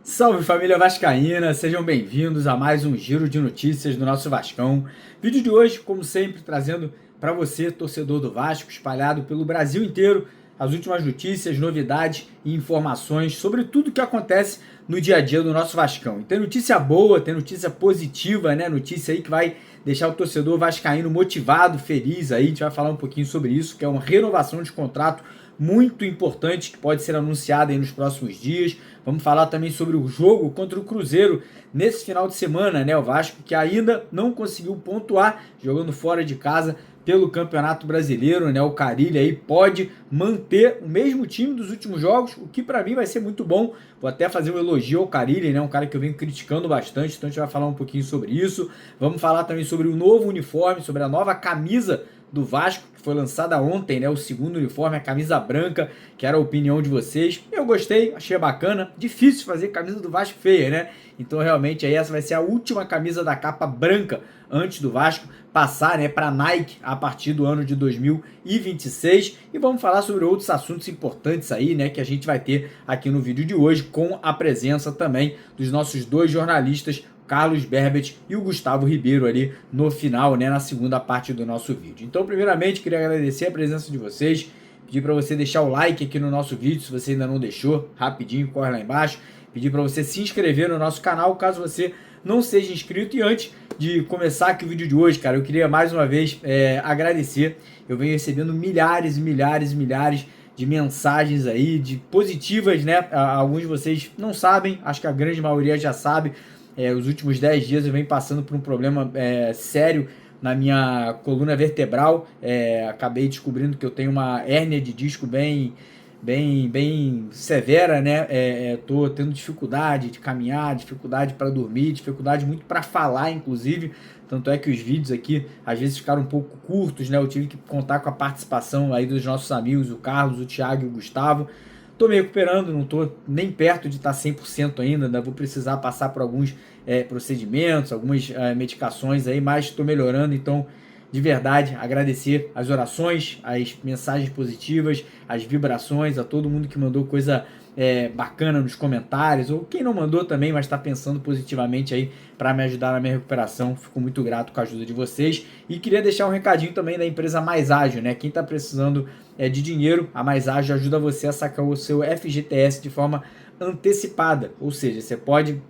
Salve família vascaína, sejam bem-vindos a mais um giro de notícias do nosso Vascão. Vídeo de hoje, como sempre, trazendo para você, torcedor do Vasco, espalhado pelo Brasil inteiro, as últimas notícias, novidades e informações sobre tudo que acontece no dia a dia do nosso Vascão. E tem notícia boa, tem notícia positiva, né? Notícia aí que vai deixar o torcedor vascaíno motivado, feliz aí. A gente vai falar um pouquinho sobre isso, que é uma renovação de contrato muito importante que pode ser anunciada aí nos próximos dias. Vamos falar também sobre o jogo contra o Cruzeiro nesse final de semana, né? O Vasco que ainda não conseguiu pontuar jogando fora de casa pelo Campeonato Brasileiro, né? O Carille aí pode manter o mesmo time dos últimos jogos, o que para mim vai ser muito bom. Vou até fazer um elogio ao Carille, né? Um cara que eu venho criticando bastante, então a gente vai falar um pouquinho sobre isso. Vamos falar também sobre o novo uniforme, sobre a nova camisa do Vasco, que foi lançada ontem, né? O segundo uniforme, a camisa branca, que era a opinião de vocês. Eu gostei, achei bacana. Difícil fazer camisa do Vasco feia, né? Então realmente aí essa vai ser a última camisa da capa branca antes do Vasco passar, né, para Nike a partir do ano de 2026. E vamos falar sobre outros assuntos importantes aí, né, que a gente vai ter aqui no vídeo de hoje, com a presença também dos nossos dois jornalistas, Carlos Berbet e o Gustavo Ribeiro ali no final, né, na segunda parte do nosso vídeo. Então, primeiramente, queria agradecer a presença de vocês, pedir para você deixar o like aqui no nosso vídeo, se você ainda não deixou, rapidinho, corre lá embaixo, pedir para você se inscrever no nosso canal, caso você não seja inscrito. E antes de começar aqui o vídeo de hoje, cara, eu queria mais uma vez agradecer. Eu venho recebendo milhares e milhares e milhares de mensagens aí, de positivas, né? Alguns de vocês não sabem, acho que a grande maioria já sabe. Os últimos 10 dias eu venho passando por um problema sério na minha coluna vertebral. Acabei descobrindo que eu tenho uma hérnia de disco bem severa, né? Tô tendo dificuldade de caminhar, dificuldade para dormir, dificuldade muito para falar, inclusive. Tanto é que os vídeos aqui às vezes ficaram um pouco curtos, né? Eu tive que contar com a participação aí dos nossos amigos, o Carlos, o Thiago e o Gustavo. Tô me recuperando, não tô nem perto de estar 100% ainda vou precisar passar por alguns procedimentos, algumas medicações aí, mas estou melhorando. Então, de verdade, agradecer as orações, as mensagens positivas, as vibrações, a todo mundo que mandou coisa bacana nos comentários, ou quem não mandou também, mas está pensando positivamente aí para me ajudar na minha recuperação. Fico muito grato com a ajuda de vocês. E queria deixar um recadinho também da empresa Mais Ágil, né? Quem está precisando de dinheiro, a Mais Ágil ajuda você a sacar o seu FGTS de forma antecipada, ou seja, você pode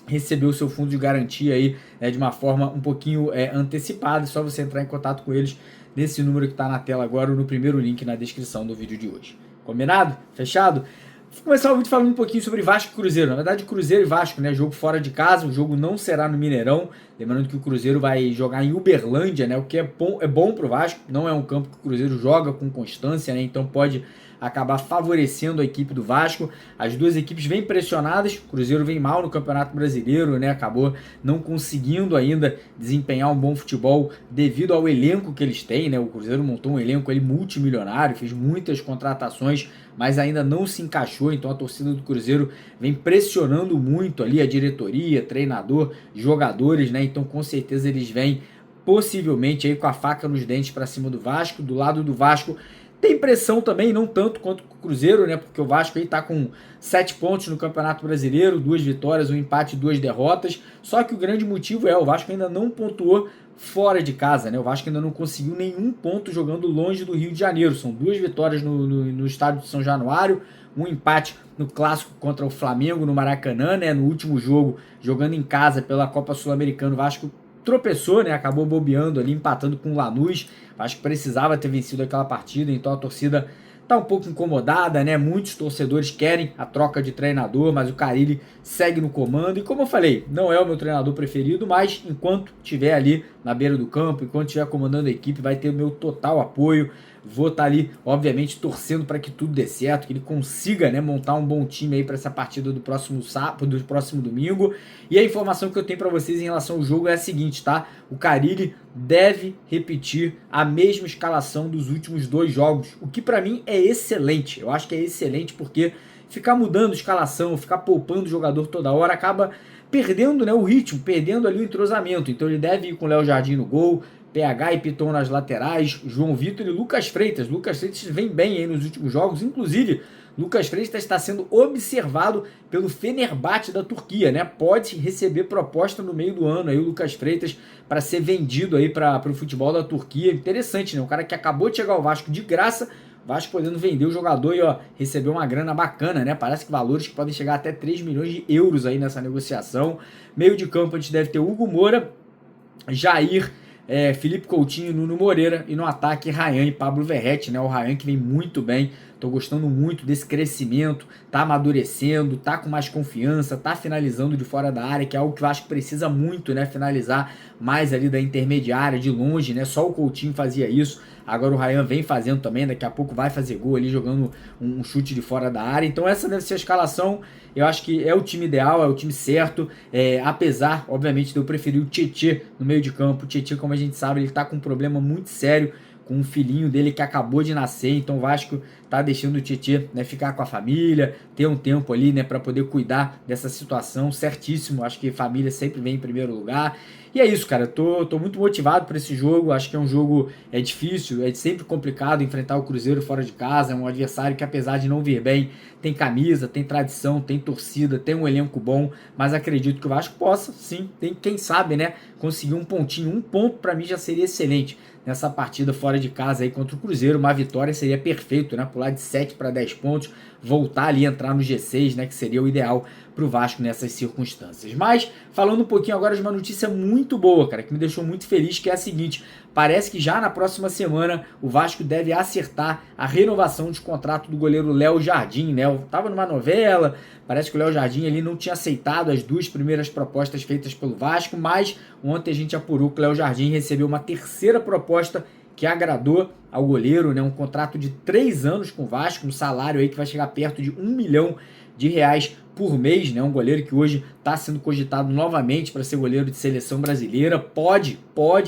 receber o seu fundo de garantia aí de uma forma um pouquinho antecipada. É só você entrar em contato com eles nesse número que está na tela agora ou no primeiro link na descrição do vídeo de hoje. Combinado? Fechado? Vou começar o vídeo falando um pouquinho sobre Vasco e Cruzeiro. Na verdade, Cruzeiro e Vasco, né? Jogo fora de casa, o jogo não será no Mineirão. Lembrando que o Cruzeiro vai jogar em Uberlândia, né? O que é bom pro Vasco. Não é um campo que o Cruzeiro joga com constância, né? Então pode acabar favorecendo a equipe do Vasco. As duas equipes vêm pressionadas. O Cruzeiro vem mal no Campeonato Brasileiro, né? Acabou não conseguindo ainda desempenhar um bom futebol devido ao elenco que eles têm, né? O Cruzeiro montou um elenco ali multimilionário, fez muitas contratações, mas ainda não se encaixou. Então a torcida do Cruzeiro vem pressionando muito ali a diretoria, treinador, jogadores, né? Então com certeza eles vêm possivelmente aí com a faca nos dentes para cima do Vasco. Do lado do Vasco tem pressão também, não tanto quanto o Cruzeiro, né? Porque o Vasco aí tá com 7 pontos no Campeonato Brasileiro, 2 vitórias, um empate e 2 derrotas. Só que o grande motivo o Vasco ainda não pontuou fora de casa, né? O Vasco ainda não conseguiu nenhum ponto jogando longe do Rio de Janeiro. São 2 vitórias no estádio de São Januário, um empate no clássico contra o Flamengo no Maracanã, né? No último jogo, jogando em casa pela Copa Sul-Americana, o Vasco tropeçou, né? Acabou bobeando ali, empatando com o Lanús. Acho que precisava ter vencido aquela partida, então a torcida tá um pouco incomodada, né? Muitos torcedores querem a troca de treinador, mas o Carille segue no comando. E como eu falei, não é o meu treinador preferido, mas enquanto estiver ali na beira do campo, enquanto estiver comandando a equipe, vai ter o meu total apoio. Vou estar ali, obviamente, torcendo para que tudo dê certo, que ele consiga, né, montar um bom time aí para essa partida do próximo sábado, do próximo domingo. E a informação que eu tenho para vocês em relação ao jogo é a seguinte, tá? O Carille deve repetir a mesma escalação dos últimos 2 jogos, o que para mim é excelente. Eu acho que é excelente porque ficar mudando escalação, ficar poupando o jogador toda hora, acaba perdendo, né, o ritmo, perdendo ali o entrosamento. Então ele deve ir com o Léo Jardim no gol, PH e Piton nas laterais, João Vitor e Lucas Freitas. Lucas Freitas vem bem aí nos últimos jogos, inclusive Lucas Freitas está sendo observado pelo Fenerbahçe da Turquia, né? Pode receber proposta no meio do ano aí o Lucas Freitas para ser vendido aí para o futebol da Turquia. Interessante, né? Um cara que acabou de chegar ao Vasco de graça, Vasco podendo vender o jogador e ó, receber uma grana bacana, né? Parece que valores que podem chegar até 3 milhões de euros aí nessa negociação. Meio de campo a gente deve ter Hugo Moura, Jair, Felipe Coutinho, Nuno Moreira, e no ataque Rayan e Pablo Verrete, né? O Rayan que vem muito bem, tô gostando muito desse crescimento, tá amadurecendo, tá com mais confiança, tá finalizando de fora da área, que é algo que eu acho que precisa muito, né? Finalizar mais ali da intermediária, de longe, né? Só o Coutinho fazia isso, agora o Rayan vem fazendo também, daqui a pouco vai fazer gol ali, jogando um chute de fora da área. Então essa deve ser a escalação. Eu acho que é o time ideal, é o time certo, apesar, obviamente, de eu preferir o Tietê no meio de campo. O Tietê, como a gente sabe, ele tá com um problema muito sério com um filhinho dele que acabou de nascer, então o Vasco tá deixando o Tietê, né, ficar com a família, ter um tempo ali, né, para poder cuidar dessa situação, certíssimo. Acho que família sempre vem em primeiro lugar. E é isso, cara. Tô muito motivado para esse jogo. Acho que é um jogo difícil, é sempre complicado enfrentar o Cruzeiro fora de casa. É um adversário que, apesar de não vir bem, tem camisa, tem tradição, tem torcida, tem um elenco bom. Mas acredito que o Vasco possa, sim, tem quem sabe, né, conseguir um pontinho. Um ponto para mim já seria excelente nessa partida fora de casa aí contra o Cruzeiro. Uma vitória seria perfeito, né? Pular de 7 para 10 pontos, voltar ali, entrar no G6, né? Que seria o ideal pro Vasco nessas circunstâncias. Mas, falando um pouquinho agora de uma notícia muito boa, cara, que me deixou muito feliz, que é a seguinte: parece que já na próxima semana o Vasco deve acertar a renovação de contrato do goleiro Léo Jardim, né? Eu tava numa novela, parece que o Léo Jardim ele não tinha aceitado as 2 primeiras propostas feitas pelo Vasco, mas ontem a gente apurou que o Léo Jardim recebeu uma terceira proposta que agradou ao goleiro, né? Um contrato de 3 anos com o Vasco, um salário aí que vai chegar perto de R$ 1 milhão por mês, né? Um goleiro que hoje está sendo cogitado novamente para ser goleiro de seleção brasileira, pode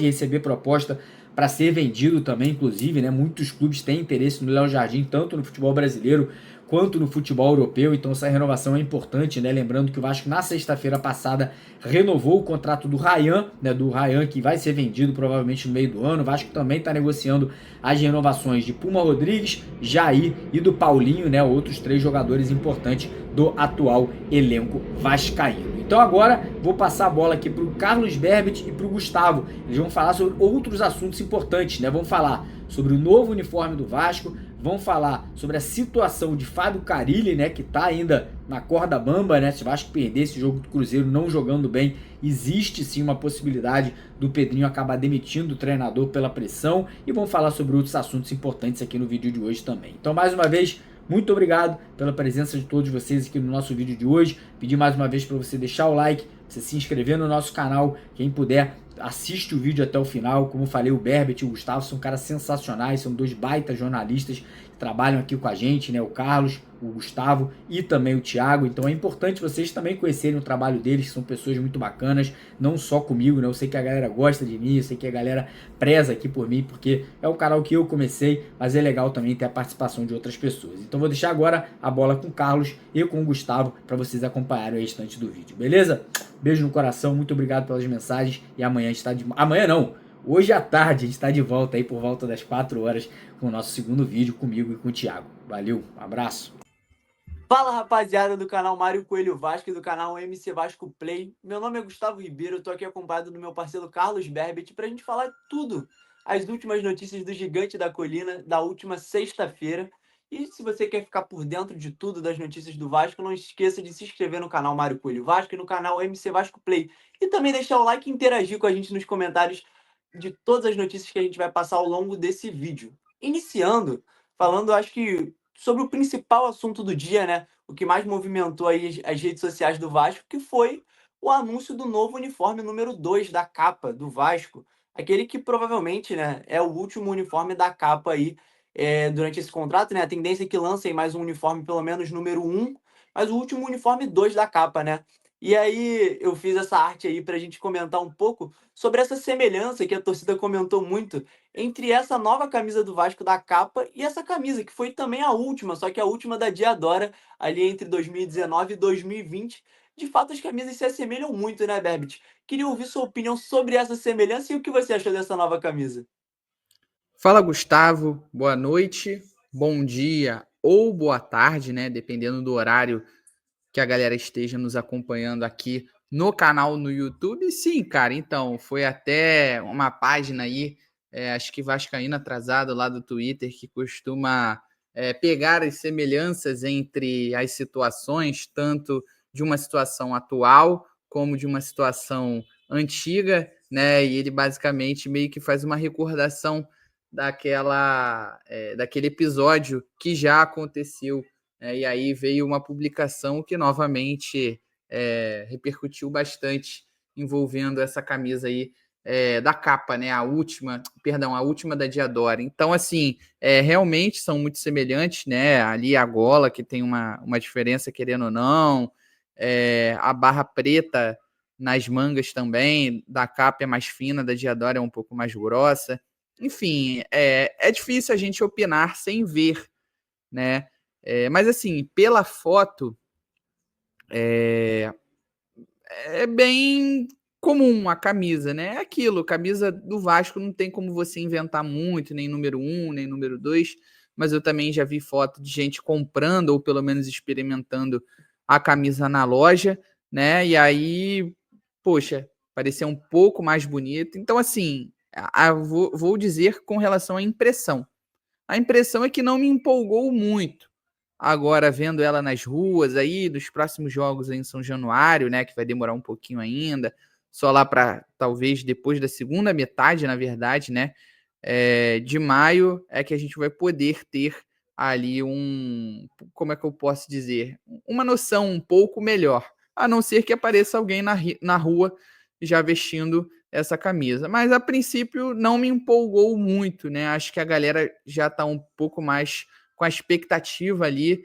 receber proposta para ser vendido também, inclusive, né? Muitos clubes têm interesse no Léo Jardim, tanto no futebol brasileiro quanto no futebol europeu, então essa renovação é importante, né? Lembrando que o Vasco na sexta-feira passada renovou o contrato do Rayan, né? Do Rayan, que vai ser vendido provavelmente no meio do ano. O Vasco também está negociando as renovações de Puma Rodrigues, Jair e do Paulinho, né? Outros 3 jogadores importantes do atual elenco vascaíno. Então agora vou passar a bola aqui para o Carlos Berbet e para o Gustavo. Eles vão falar sobre outros assuntos importantes, né? Vão falar sobre o novo uniforme do Vasco, vão falar sobre a situação de Fábio Carille, né, que tá ainda na corda bamba, né? Se o Vasco perder esse jogo do Cruzeiro não jogando bem, existe sim uma possibilidade do Pedrinho acabar demitindo o treinador pela pressão, e vão falar sobre outros assuntos importantes aqui no vídeo de hoje também. Então, mais uma vez, muito obrigado pela presença de todos vocês aqui no nosso vídeo de hoje. Pedir mais uma vez para você deixar o like, você se inscrever no nosso canal, quem puder assiste o vídeo até o final. Como eu falei, o Berbet e o Gustavo são caras sensacionais, são 2 baita jornalistas que trabalham aqui com a gente, né? O Carlos, o Gustavo e também o Thiago. Então é importante vocês também conhecerem o trabalho deles, que são pessoas muito bacanas, não só comigo, né? Eu sei que a galera gosta de mim, eu sei que a galera preza aqui por mim, porque é o canal que eu comecei, mas é legal também ter a participação de outras pessoas. Então vou deixar agora a bola com o Carlos e com o Gustavo para vocês acompanharem o restante do vídeo, beleza? Beijo no coração, muito obrigado pelas mensagens, e amanhã a gente tá de... Amanhã não! Hoje à tarde a gente está de volta aí por volta das 4 horas com o nosso segundo vídeo comigo e com o Thiago. Valeu, um abraço. Fala, rapaziada do canal Mário Coelho Vasco e do canal MC Vasco Play. Meu nome é Gustavo Ribeiro, eu tô aqui acompanhado do meu parceiro Carlos Berbet pra gente falar tudo, as últimas notícias do Gigante da Colina da última sexta-feira. E se você quer ficar por dentro de tudo das notícias do Vasco, não esqueça de se inscrever no canal Mário Coelho Vasco e no canal MC Vasco Play. E também deixar o like e interagir com a gente nos comentários de todas as notícias que a gente vai passar ao longo desse vídeo. Iniciando, falando, acho que sobre o principal assunto do dia, né? O que mais movimentou aí as redes sociais do Vasco, que foi o anúncio do novo uniforme número 2 da capa do Vasco. Aquele que provavelmente, né, é o último uniforme da capa aí durante esse contrato, né? A tendência é que lancem mais um uniforme, pelo menos número 1, mas o último uniforme 2 da capa, né? E aí eu fiz essa arte aí para a gente comentar um pouco sobre essa semelhança que a torcida comentou muito entre essa nova camisa do Vasco da capa e essa camisa, que foi também a última, só que a última da Diadora, ali entre 2019 e 2020. De fato, as camisas se assemelham muito, né, Berbit? Queria ouvir sua opinião sobre essa semelhança e o que você achou dessa nova camisa. Fala, Gustavo. Boa noite, bom dia ou boa tarde, né? Dependendo do horário que a galera esteja nos acompanhando aqui no canal no YouTube. Sim, cara, então, foi até uma página aí, acho que Vascaíno Atrasado lá do Twitter, que costuma pegar as semelhanças entre as situações, tanto de uma situação atual como de uma situação antiga, né? E ele basicamente meio que faz uma recordação daquele episódio que já aconteceu, e aí veio uma publicação que novamente repercutiu bastante, envolvendo essa camisa aí da capa, né? A última da Diadora. Então, assim, realmente são muito semelhantes, né? Ali a gola, que tem uma diferença, querendo ou não, a barra preta nas mangas também, da capa é mais fina, da Diadora é um pouco mais grossa. Enfim, é difícil a gente opinar sem ver, né? Mas assim, pela foto, é, é bem comum a camisa, né? É aquilo, camisa do Vasco não tem como você inventar muito, nem número um, nem número 2, mas eu também já vi foto de gente comprando, ou pelo menos experimentando a camisa na loja, né? E aí, poxa, parecia um pouco mais bonito. Então, assim, vou dizer com relação à impressão. A impressão é que não me empolgou muito. Agora, vendo ela nas ruas aí, dos próximos jogos aí em São Januário, né, que vai demorar um pouquinho ainda, só lá para talvez depois da segunda metade, na verdade, né, de maio, é que a gente vai poder ter ali como é que eu posso dizer, uma noção um pouco melhor, a não ser que apareça alguém na rua já vestindo essa camisa. Mas a princípio não me empolgou muito, né? Acho que a galera já está um pouco mais com a expectativa ali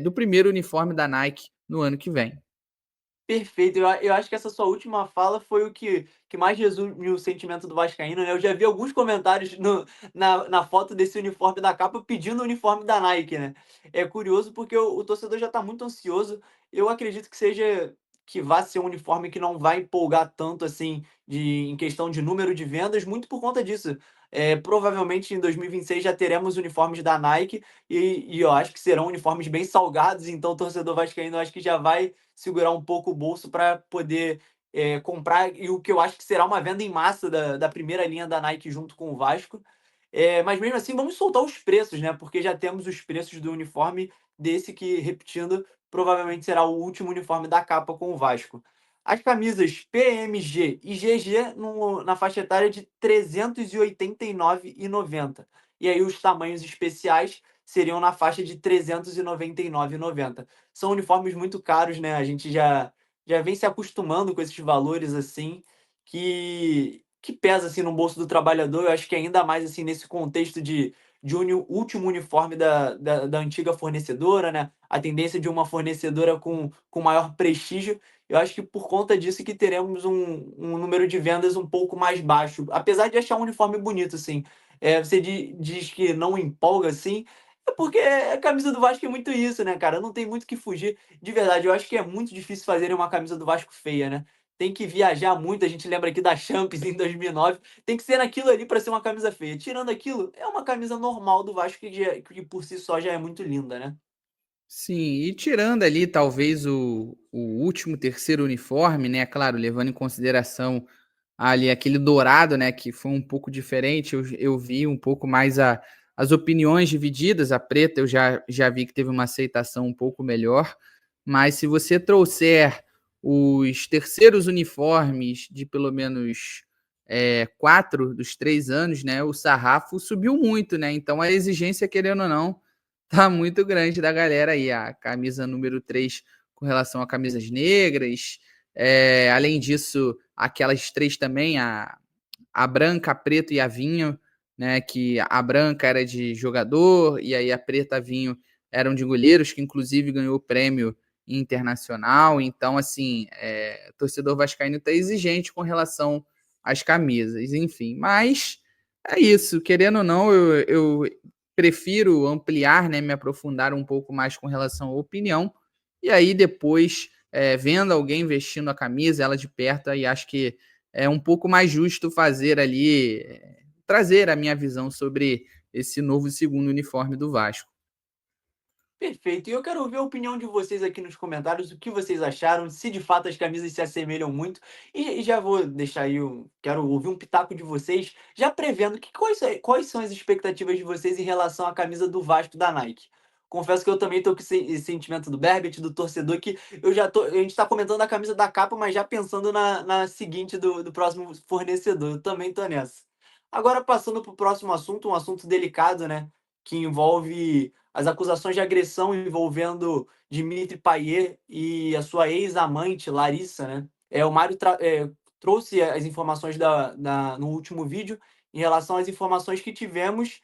do primeiro uniforme da Nike no ano que vem. Perfeito. Eu acho que essa sua última fala foi o que mais resume o sentimento do vascaíno, né. Eu já vi alguns comentários na foto desse uniforme da capa pedindo o uniforme da Nike, né. É curioso porque o torcedor já está muito ansioso. Eu acredito que vá ser um uniforme que não vai empolgar tanto, assim, em questão de número de vendas, muito por conta disso. Provavelmente em 2026 já teremos uniformes da Nike e eu acho que serão uniformes bem salgados, então o torcedor vascaíno eu acho que já vai segurar um pouco o bolso para poder comprar, e o que eu acho que será uma venda em massa da primeira linha da Nike junto com o Vasco. Mas mesmo assim, vamos soltar os preços, né? Porque já temos os preços do uniforme desse que, repetindo, provavelmente será o último uniforme da capa com o Vasco. As camisas PMG e GG na faixa etária de R$ 389,90. E aí os tamanhos especiais seriam na faixa de R$ 399,90. São uniformes muito caros, né? A gente já vem se acostumando com esses valores assim, que pesa assim no bolso do trabalhador. Eu acho que ainda mais assim nesse contexto de último uniforme da antiga fornecedora, né? A tendência de uma fornecedora com maior prestígio. Eu acho que por conta disso que teremos um número de vendas um pouco mais baixo. Apesar de achar um uniforme bonito, assim. Você diz que não empolga, assim, é porque a camisa do Vasco é muito isso, né, cara? Não tem muito o que fugir. De verdade, eu acho que é muito difícil fazerem uma camisa do Vasco feia, né? Tem que viajar muito. A gente lembra aqui da Champions em 2009. Tem que ser naquilo ali para ser uma camisa feia. Tirando aquilo, é uma camisa normal do Vasco que por si só já é muito linda, né? Sim, e tirando ali talvez o último terceiro uniforme, né? Claro, levando em consideração ali aquele dourado, né? Que foi um pouco diferente. Eu vi um pouco mais as opiniões divididas. A preta eu já vi que teve uma aceitação um pouco melhor. Mas se você trouxer os terceiros uniformes de pelo menos 4 dos 3 anos, né? O sarrafo subiu muito, né? Então a exigência, querendo ou não, tá muito grande da galera aí. A camisa número 3 com relação a camisas negras. Além disso, aquelas três também, a branca, a preta e a vinho, né? Que a branca era de jogador e aí a preta, a vinho eram de goleiros, que inclusive ganhou o prêmio internacional. Então, assim, o torcedor vascaíno está exigente com relação às camisas, enfim. Mas é isso, querendo ou não, eu prefiro ampliar, né, me aprofundar um pouco mais com relação à opinião, e aí depois, vendo alguém vestindo a camisa, ela de perto, aí acho que é um pouco mais justo fazer ali, trazer a minha visão sobre esse novo segundo uniforme do Vasco. Perfeito. E eu quero ouvir a opinião de vocês aqui nos comentários, o que vocês acharam, se de fato as camisas se assemelham muito. E já vou deixar aí, quero ouvir um pitaco de vocês, já prevendo quais são as expectativas de vocês em relação à camisa do Vasco da Nike. Confesso que eu também tô com esse sentimento do Berbet, do torcedor, que a gente tá comentando a camisa da capa, mas já pensando na seguinte do próximo fornecedor. Eu também tô nessa. Agora, passando para o próximo assunto, um assunto delicado, né? Que envolve as acusações de agressão envolvendo Dimitri Payet e a sua ex-amante, Larissa, né? O Mário trouxe as informações no último vídeo em relação às informações que tivemos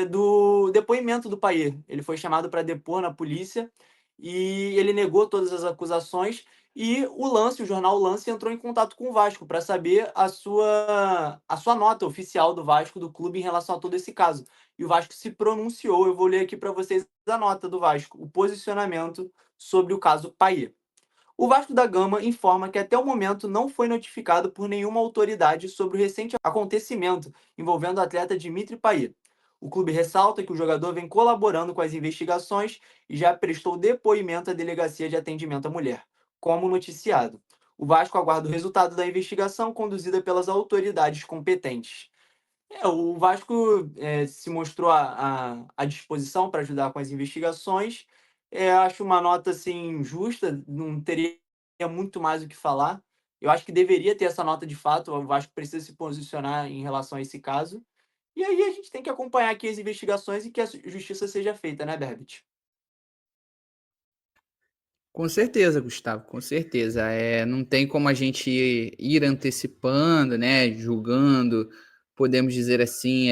do depoimento do Payet. Ele foi chamado para depor na polícia e ele negou todas as acusações. E o jornal Lance, entrou em contato com o Vasco para saber a sua nota oficial do Vasco, do clube, em relação a todo esse caso. E o Vasco se pronunciou. Eu vou ler aqui para vocês a nota do Vasco, o posicionamento sobre o caso Payet. O Vasco da Gama informa que até o momento não foi notificado por nenhuma autoridade sobre o recente acontecimento envolvendo o atleta Dimitri Payet. O clube ressalta que o jogador vem colaborando com as investigações e já prestou depoimento à Delegacia de Atendimento à Mulher, como noticiado. O Vasco aguarda o resultado da investigação conduzida pelas autoridades competentes. O Vasco se mostrou à disposição para ajudar com as investigações. Acho uma nota assim justa, não teria muito mais o que falar. Eu acho que deveria ter essa nota de fato. O Vasco precisa se posicionar em relação a esse caso. E aí a gente tem que acompanhar aqui as investigações e que a justiça seja feita, né, Berbit? Com certeza, Gustavo, com certeza. Não tem como a gente ir antecipando, né, julgando, podemos dizer assim,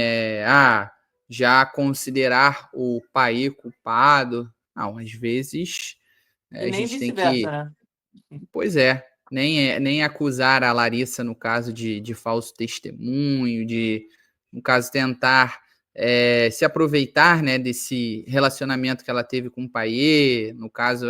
já considerar o pai culpado. Não, às vezes E a nem gente tem vice-versa, que, né? pois nem acusar a Larissa no caso de falso testemunho, no caso, tentar se aproveitar, né, desse relacionamento que ela teve com o Payet, no caso,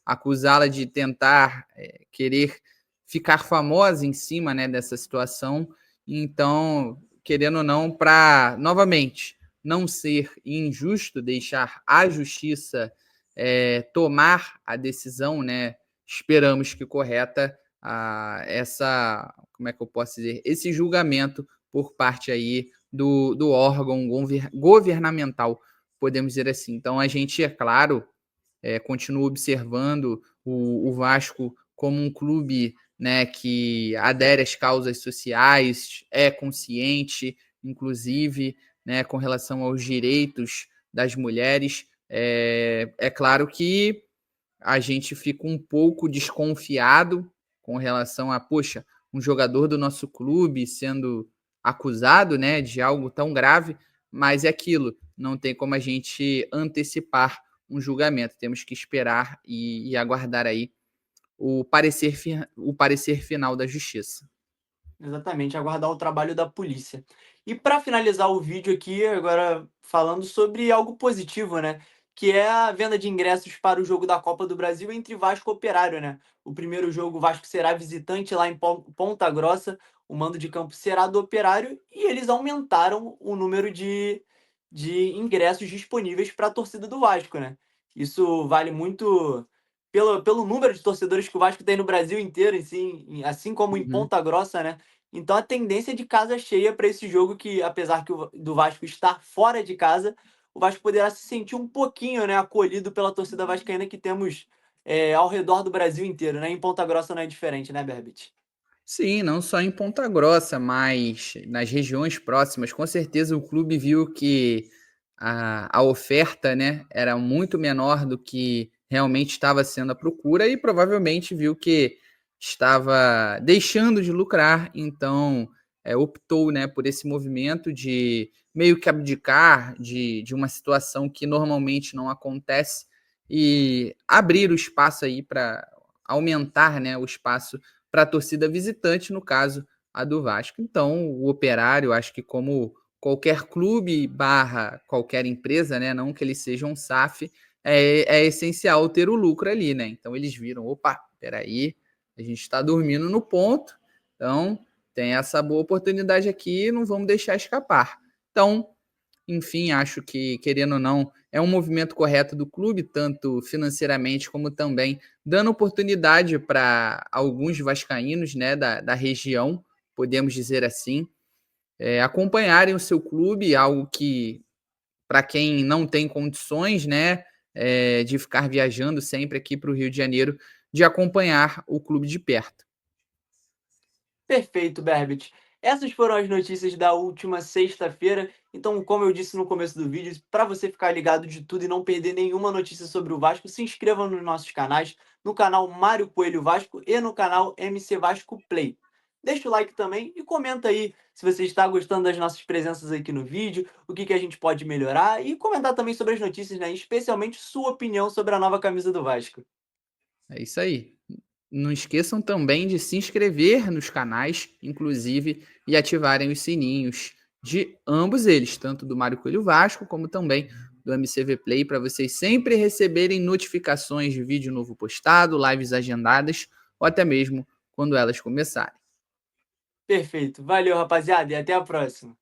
acusá-la de tentar querer ficar famosa em cima, né, dessa situação. Então, querendo ou não, para, novamente, não ser injusto, deixar a justiça tomar a decisão, né, esperamos que correta, como é que eu posso dizer, esse julgamento por parte aí do órgão governamental, podemos dizer assim. Então, a gente, é claro, continua observando o Vasco como um clube, né, que adere às causas sociais, é consciente, inclusive, né, com relação aos direitos das mulheres. É claro que a gente fica um pouco desconfiado com relação a, poxa, um jogador do nosso clube sendo acusado, né, de algo tão grave, mas é aquilo, não tem como a gente antecipar um julgamento, temos que esperar e aguardar aí o parecer final da justiça. Exatamente, aguardar o trabalho da polícia. E para finalizar o vídeo aqui, agora falando sobre algo positivo, né? Que é a venda de ingressos para o jogo da Copa do Brasil entre Vasco e Operário, né? O primeiro jogo, o Vasco será visitante lá em Ponta Grossa, o mando de campo será do Operário, e eles aumentaram o número de ingressos disponíveis para a torcida do Vasco, né? Isso vale muito pelo número de torcedores que o Vasco tem no Brasil inteiro, assim como em Uhum. Ponta Grossa, né? Então a tendência é de casa cheia para esse jogo que, apesar do Vasco estar fora de casa, o Vasco poderá se sentir um pouquinho, né, acolhido pela torcida vascaína que temos ao redor do Brasil inteiro, né? Em Ponta Grossa não é diferente, né, Berbit? Sim, não só em Ponta Grossa, mas nas regiões próximas. Com certeza o clube viu que a oferta, né, era muito menor do que realmente estava sendo a procura e provavelmente viu que estava deixando de lucrar, então optou, né, por esse movimento de meio que abdicar de uma situação que normalmente não acontece e abrir o espaço aí para aumentar, né, o espaço para a torcida visitante, no caso a do Vasco. Então, o Operário, acho que como qualquer clube barra qualquer empresa, né, não que eles sejam SAF, é essencial ter o lucro ali, né? Então eles viram, opa, peraí, a gente está dormindo no ponto, então tem essa boa oportunidade aqui, não vamos deixar escapar. Então, enfim, acho que, querendo ou não, é um movimento correto do clube, tanto financeiramente como também dando oportunidade para alguns vascaínos, né, da região, podemos dizer assim, acompanharem o seu clube, algo que, para quem não tem condições, né, de ficar viajando sempre aqui para o Rio de Janeiro, de acompanhar o clube de perto. Perfeito, Berbit. Essas foram as notícias da última sexta-feira. Então, como eu disse no começo do vídeo, para você ficar ligado de tudo e não perder nenhuma notícia sobre o Vasco, se inscreva nos nossos canais, no canal Mário Coelho Vasco e no canal MC Vasco Play. Deixa o like também e comenta aí se você está gostando das nossas presenças aqui no vídeo, o que a gente pode melhorar e comentar também sobre as notícias, né? Especialmente sua opinião sobre a nova camisa do Vasco. É isso aí. Não esqueçam também de se inscrever nos canais, inclusive, e ativarem os sininhos de ambos eles, tanto do Mário Coelho Vasco, como também do MCV Play, para vocês sempre receberem notificações de vídeo novo postado, lives agendadas, ou até mesmo quando elas começarem. Perfeito. Valeu, rapaziada, e até a próxima.